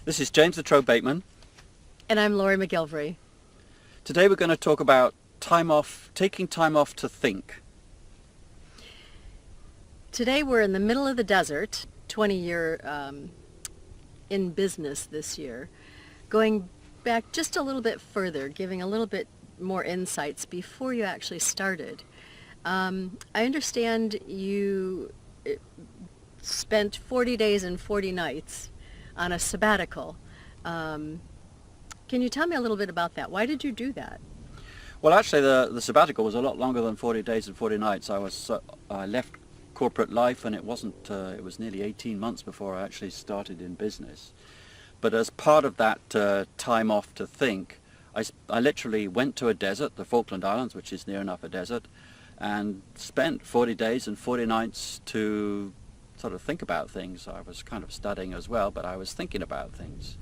This is James LaTrobe-Bateman. And I'm Lorrie MacGilvray. Today we're going to talk about time off, taking time off to think. Today we're in the middle of the desert, 20-year in business this year. Going back just a little bit further, giving a little bit more insights before you actually started. I understand you spent 40 days and 40 nights on a sabbatical. Can you tell me a little bit about that? Why did you do that? Well, actually, the sabbatical was a lot longer than 40 days and 40 nights. I left corporate life, and it was nearly 18 months before I actually started in business. But as part of that time off to think, I literally went to a desert, the Falkland Islands, which is near enough a desert, and spent 40 days and 40 nights to sort of think about things. I was kind of studying as well, but I was thinking about things.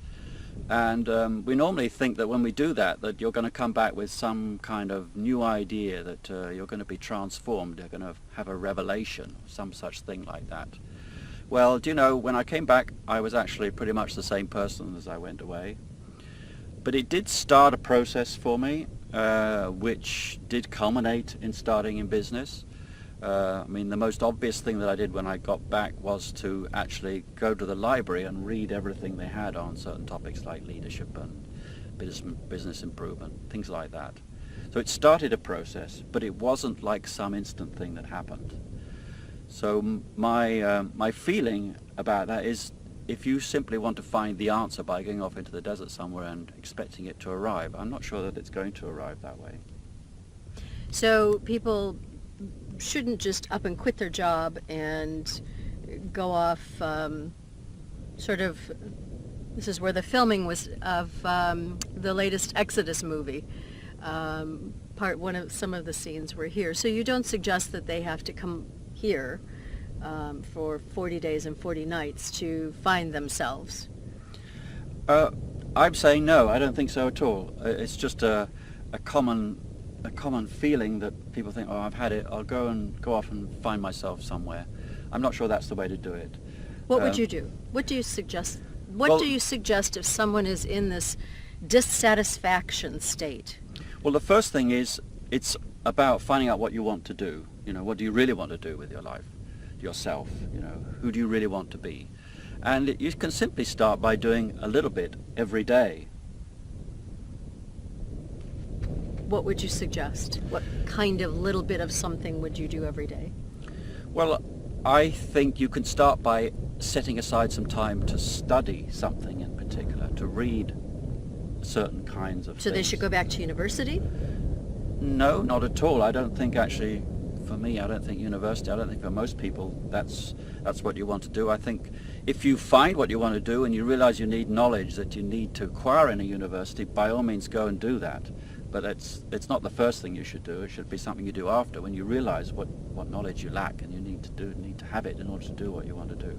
And we normally think that when we do that you're going to come back with some kind of new idea, that you're going to be transformed, you're going to have a revelation, some such thing like that. Well, do you know, when I came back, I was actually pretty much the same person as I went away. But it did start a process for me, which did culminate in starting in business. I mean, the most obvious thing that I did when I got back was to actually go to the library and read everything they had on certain topics like leadership and business improvement, things like that. So it started a process, but it wasn't like some instant thing that happened. So my feeling about that is, if you simply want to find the answer by going off into the desert somewhere and expecting it to arrive, I'm not sure that it's going to arrive that way. So people shouldn't just up and quit their job and go off sort of, this is where the filming was of the latest Exodus movie. Some of the scenes were here. So you don't suggest that they have to come here for 40 days and 40 nights to find themselves? I'm saying no, I don't think so at all. It's just a common feeling that people think, oh, I've had it, I'll go off and find myself somewhere. I'm not sure that's the way to do it. What would you do? What do you suggest? What do you suggest if someone is in this dissatisfaction state? Well, the first thing is, it's about finding out what you want to do. You know, what do you really want to do with your life, yourself? You know, who do you really want to be? And you can simply start by doing a little bit every day. What would you suggest? What kind of little bit of something would you do every day? Well, I think you can start by setting aside some time to study something in particular, to read certain kinds of things. So they should go back to university? No, not at all. I don't think, actually, for me, I don't think university, I don't think for most people that's what you want to do. I think if you find what you want to do and you realize you need knowledge that you need to acquire in a university, by all means go and do that. But it's not the first thing you should do. It should be something you do after, when you realize what knowledge you lack and you need to have it in order to do what you want to do.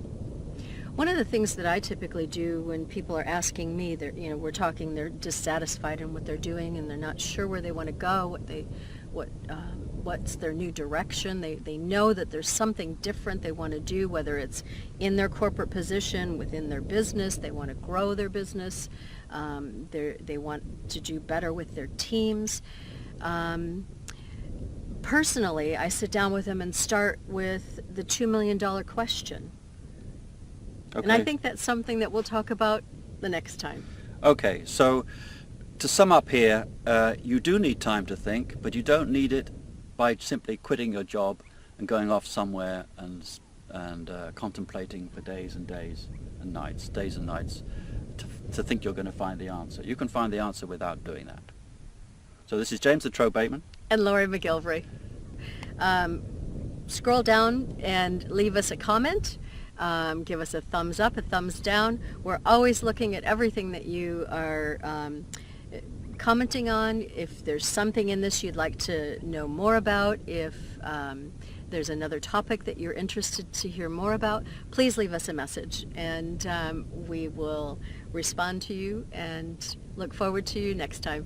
One of the things that I typically do when people are asking me, we're talking, they're dissatisfied in what they're doing and they're not sure where they want to go, what's their new direction. They know that there's something different they want to do, whether it's in their corporate position, within their business, they want to grow their business, they want to do better with their teams. Personally, I sit down with them and start with the $2 million question. Okay. And I think that's something that we'll talk about the next time. Okay, so to sum up here, you do need time to think, but you don't need it by simply quitting your job and going off somewhere and contemplating for days and days and nights to think you're going to find the answer. You can find the answer without doing that. So this is James LaTrobe-Bateman. And Lorrie MacGilvray. Scroll down and leave us a comment. Give us a thumbs up, a thumbs down. We're always looking at everything that you are commenting on. If there's something in this you'd like to know more about, if there's another topic that you're interested to hear more about, please leave us a message, and we will respond to you and look forward to you next time.